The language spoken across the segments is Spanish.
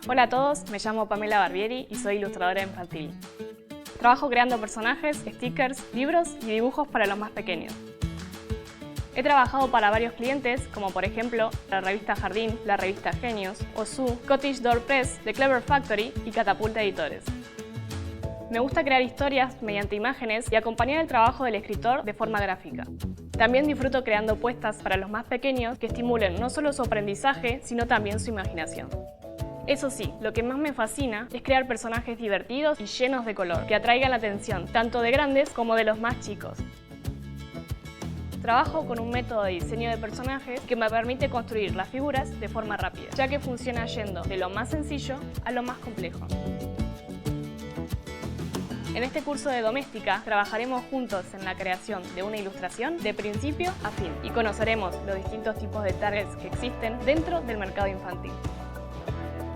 Hola a todos, me llamo Pamela Barbieri y soy ilustradora infantil. Trabajo creando personajes, stickers, libros y dibujos para los más pequeños. He trabajado para varios clientes, como por ejemplo la revista Jardín, la revista Genios, Osu, Cottage Door Press, The Clever Factory y Catapulta Editores. Me gusta crear historias mediante imágenes y acompañar el trabajo del escritor de forma gráfica. También disfruto creando puestas para los más pequeños que estimulen no solo su aprendizaje, sino también su imaginación. Eso sí, lo que más me fascina es crear personajes divertidos y llenos de color, que atraigan la atención tanto de grandes como de los más chicos. Trabajo con un método de diseño de personajes que me permite construir las figuras de forma rápida, ya que funciona yendo de lo más sencillo a lo más complejo. En este curso de doméstica trabajaremos juntos en la creación de una ilustración de principio a fin y conoceremos los distintos tipos de targets que existen dentro del mercado infantil.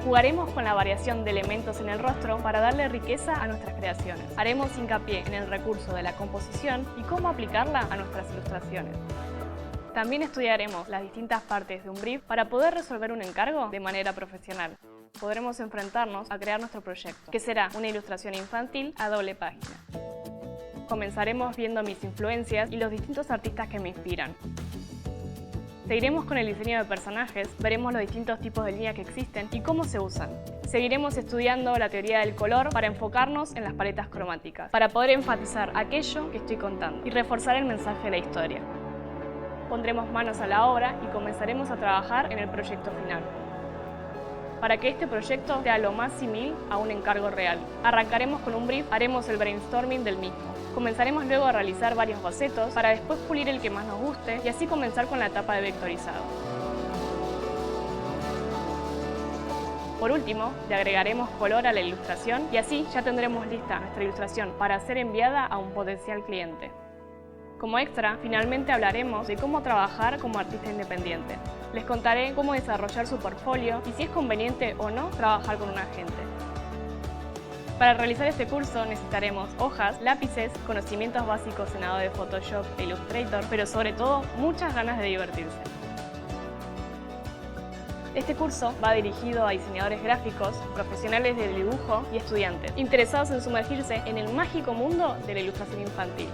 Jugaremos con la variación de elementos en el rostro para darle riqueza a nuestras creaciones. Haremos hincapié en el recurso de la composición y cómo aplicarla a nuestras ilustraciones. También estudiaremos las distintas partes de un brief para poder resolver un encargo de manera profesional. Podremos enfrentarnos a crear nuestro proyecto, que será una ilustración infantil a doble página. Comenzaremos viendo mis influencias y los distintos artistas que me inspiran. Seguiremos con el diseño de personajes, veremos los distintos tipos de líneas que existen y cómo se usan. Seguiremos estudiando la teoría del color para enfocarnos en las paletas cromáticas, para poder enfatizar aquello que estoy contando y reforzar el mensaje de la historia. Pondremos manos a la obra y comenzaremos a trabajar en el proyecto final, para que este proyecto sea lo más similar a un encargo real. Arrancaremos con un brief, haremos el brainstorming del mismo. Comenzaremos luego a realizar varios bocetos para después pulir el que más nos guste y así comenzar con la etapa de vectorizado. Por último, le agregaremos color a la ilustración y así ya tendremos lista nuestra ilustración para ser enviada a un potencial cliente. Como extra, finalmente hablaremos de cómo trabajar como artista independiente. Les contaré cómo desarrollar su portfolio y si es conveniente o no trabajar con un agente. Para realizar este curso necesitaremos hojas, lápices, conocimientos básicos en Adobe Photoshop e Illustrator, pero sobre todo muchas ganas de divertirse. Este curso va dirigido a diseñadores gráficos, profesionales del dibujo y estudiantes, interesados en sumergirse en el mágico mundo de la ilustración infantil.